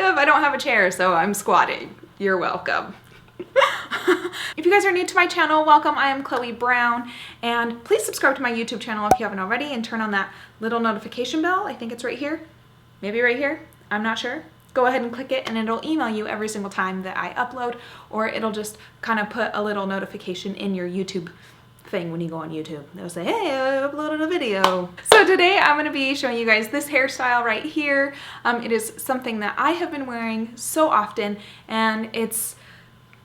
of. I don't have a chair, so I'm squatting. You're welcome. If you guys are new to my channel, welcome. I am Chloe Brown, and please subscribe to my YouTube channel if you haven't already, and turn on that little notification bell. I think it's right here, maybe right here, I'm not sure. Go ahead and click it and it'll email you every single time that I upload, or it'll just kind of put a little notification in your YouTube thing when you go on YouTube. It'll say, hey, I uploaded a video. So today I'm going to be showing you guys this hairstyle right here. It is something that I have been wearing so often, and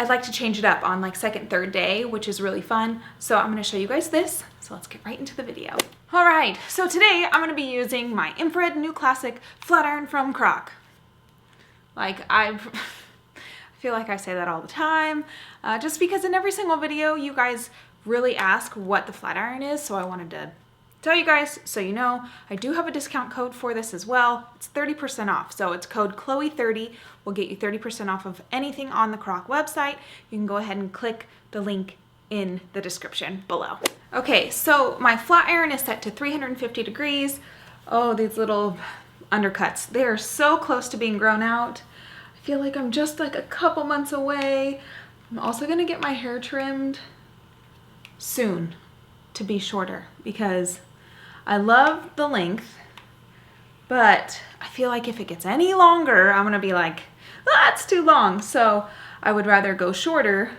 I'd like to change it up on like second, third day, which is really fun. So I'm going to show you guys this. So let's get right into the video. All right, so today I'm going to be using my infrared new classic flat iron from Croc. Like I feel like I say that all the time, just because in every single video you guys really ask what the flat iron is, so I wanted to tell you guys so you know. I do have a discount code for this as well. It's 30% off, so it's code Chloe30 will get you 30% off of anything on the Croc website. You can go ahead and click the link in the description below. Okay, so my flat iron is set to 350 degrees. Oh, these little undercuts, they are so close to being grown out. I feel like I'm just like a couple months away. I'm also gonna get my hair trimmed soon to be shorter because I love the length, but I feel like if it gets any longer, I'm gonna be like, that's too long. So I would rather go shorter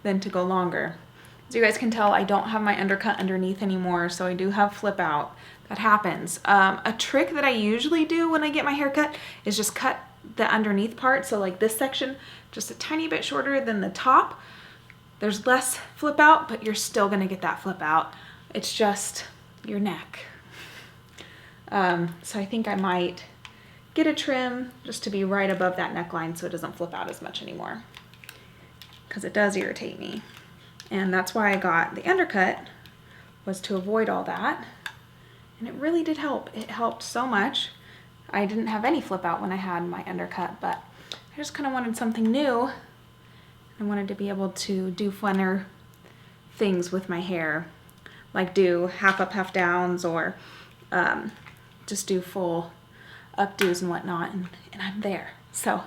than to go longer. As you guys can tell, I don't have my undercut underneath anymore, so I do have flip out. That happens. A trick that I usually do when I get my hair cut is just cut the underneath part, so like this section just a tiny bit shorter than the top. There's less flip out, but you're still gonna get that flip out. It's just your neck. So I think I might get a trim just to be right above that neckline so it doesn't flip out as much anymore, because it does irritate me. And that's why I got the undercut, was to avoid all that. And it really did help. It helped so much. I didn't have any flip out when I had my undercut, but I just kind of wanted something new. I wanted to be able to do funner things with my hair, like do half up, half downs, or just do full updos and whatnot, and I'm there. So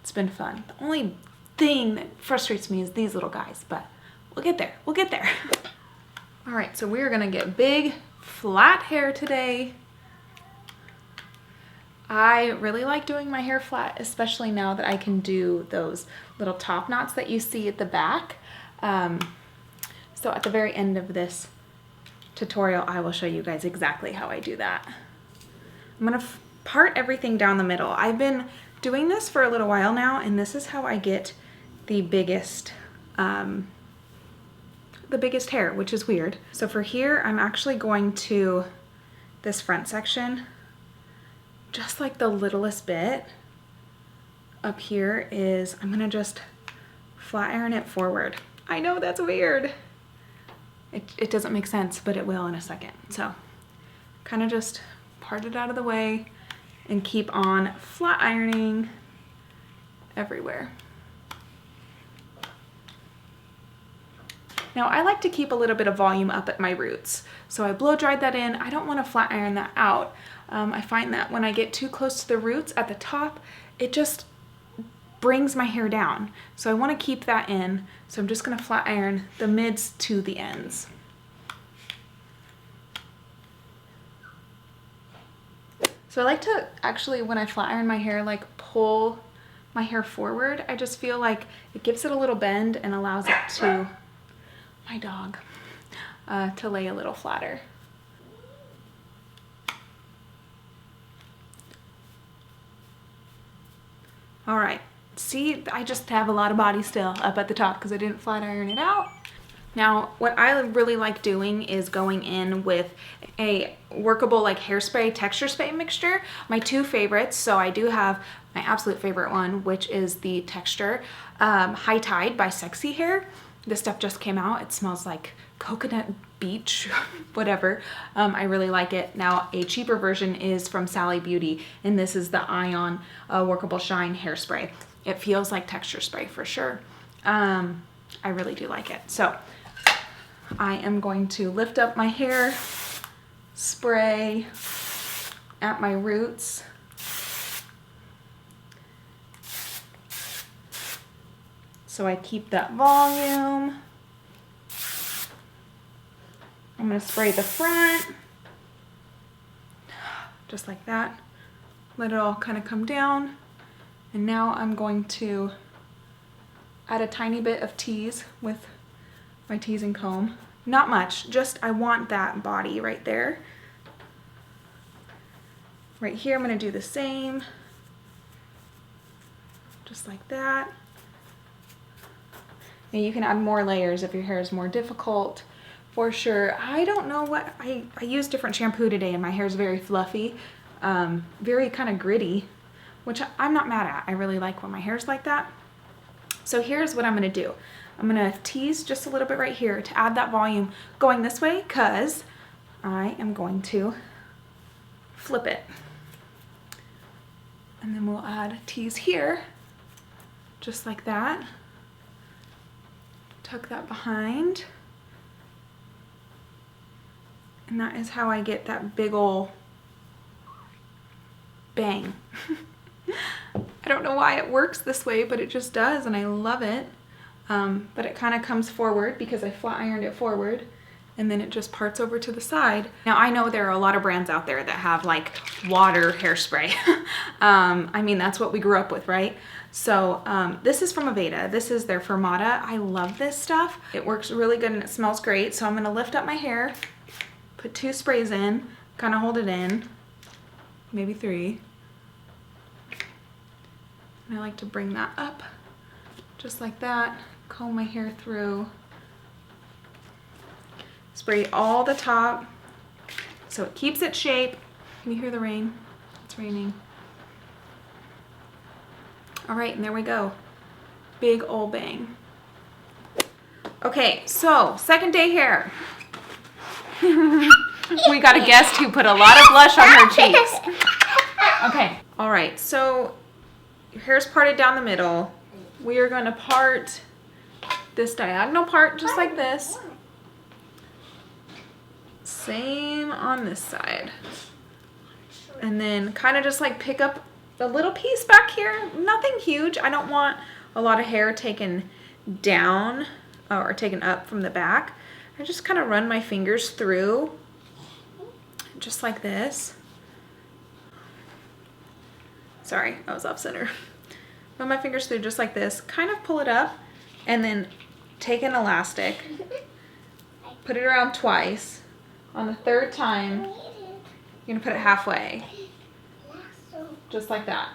it's been fun. The only thing that frustrates me is these little guys, but we'll get there. We'll get there. All right, so we're gonna get big, flat hair today. I really like doing my hair flat, especially now that I can do those little top knots that you see at the back. So at the very end of this tutorial, I will show you guys exactly how I do that. I'm gonna part everything down the middle. I've been doing this for a little while now, and this is how I get the biggest hair, which is weird. So for here, I'm actually going to this front section, just like the littlest bit up here is, I'm gonna just flat iron it forward. I know that's weird. It doesn't make sense, but it will in a second. So kind of just part it out of the way and keep on flat ironing everywhere. Now I like to keep a little bit of volume up at my roots, so I blow dried that in. I don't want to flat iron that out. I find that when I get too close to the roots at the top, it just brings my hair down. So I want to keep that in, so I'm just going to flat iron the mids to the ends. So I like to actually, when I flat iron my hair, like pull my hair forward. I just feel like it gives it a little bend and allows it to, my dog, to lay a little flatter. All right, see, I just have a lot of body still up at the top because I didn't flat iron it out. Now, what I really like doing is going in with a workable like hairspray, texture spray mixture. My two favorites, so I do have my absolute favorite one, which is the Texture High Tide by Sexy Hair. This stuff just came out. It smells like coconut beach, whatever. I really like it. Now, a cheaper version is from Sally Beauty, and this is the Ion Workable Shine Hairspray. It feels like texture spray for sure. I really do like it. So I am going to lift up my hair, spray at my roots, so I keep that volume. I'm gonna spray the front, just like that. Let it all kind of come down. And now I'm going to add a tiny bit of tease with my teasing comb. Not much, just I want that body right there. Right here, I'm gonna do the same. Just like that. And you can add more layers if your hair is more difficult, for sure. I don't know what, I use different shampoo today and my hair is very fluffy, very kind of gritty, which I'm not mad at. I really like when my hair's like that. So here's what I'm gonna do. I'm gonna tease just a little bit right here to add that volume going this way, because I am going to flip it. And then we'll add tease here, just like that. Tuck that behind. And that is how I get that big ol' bang. I don't know why it works this way, but it just does, and I love it. But it kind of comes forward because I flat ironed it forward, and then it just parts over to the side. Now I know there are a lot of brands out there that have like water hairspray. I mean, that's what we grew up with, right? So this is from Aveda. This is their Fermata. I love this stuff. It works really good and it smells great. So I'm gonna lift up my hair, put 2 sprays in, kind of hold it in, maybe 3. And I like to bring that up just like that, comb my hair through, spray all the top so it keeps its shape. Can you hear the rain? It's raining. All right, and there we go. Big ol' bang. Okay, so second day hair. We got a guest who put a lot of blush on her cheeks. Okay, all right, so your hair's parted down the middle. We are going to part this diagonal part just like this. Same on this side. And then kind of just like pick up a little piece back here. Nothing huge. I don't want a lot of hair taken down or taken up from the back. I just kind of run my fingers through just like this. Sorry, I was off center. Run my fingers through just like this, kind of pull it up, and then take an elastic, put it around twice. On the 3rd time, you're gonna put it halfway, just like that.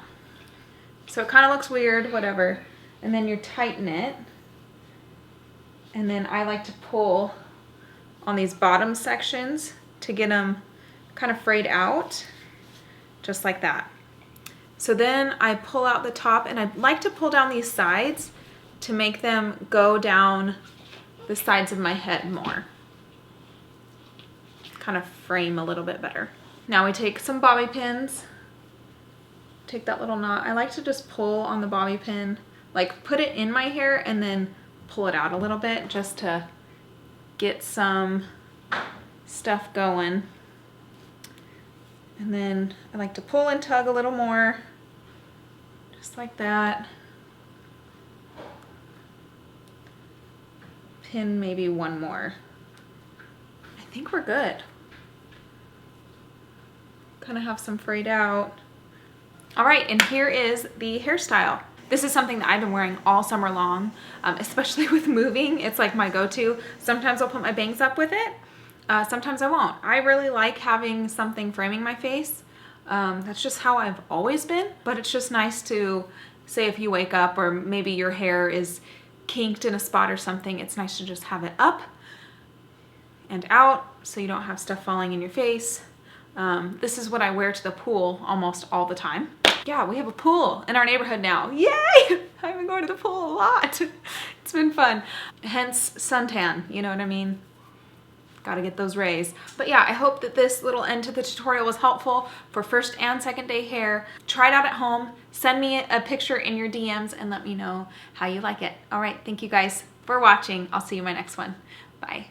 So it kind of looks weird, whatever. And then you tighten it. And then I like to pull on these bottom sections to get them kind of frayed out, just like that. So then I pull out the top, and I like to pull down these sides to make them go down the sides of my head more. Kind of frame a little bit better. Now we take some bobby pins, take that little knot. I like to just pull on the bobby pin, like put it in my hair and then pull it out a little bit just to get some stuff going. And then I like to pull and tug a little more, just like that. Pin maybe one more. I think we're good. Kind of have some frayed out. All right, and here is the hairstyle. This is something that I've been wearing all summer long, especially with moving. It's like my go-to. Sometimes I'll put my bangs up with it. Sometimes I won't. I really like having something framing my face. That's just how I've always been, but it's just nice to say if you wake up or maybe your hair is kinked in a spot or something, it's nice to just have it up and out so you don't have stuff falling in your face. This is what I wear to the pool almost all the time. Yeah, we have a pool in our neighborhood now. Yay! I've been going to the pool a lot. It's been fun. Hence suntan, you know what I mean? Gotta get those rays. But yeah, I hope that this little end to the tutorial was helpful for first and second day hair. Try it out at home. Send me a picture in your DMs and let me know how you like it. All right, thank you guys for watching. I'll see you in my next one. Bye.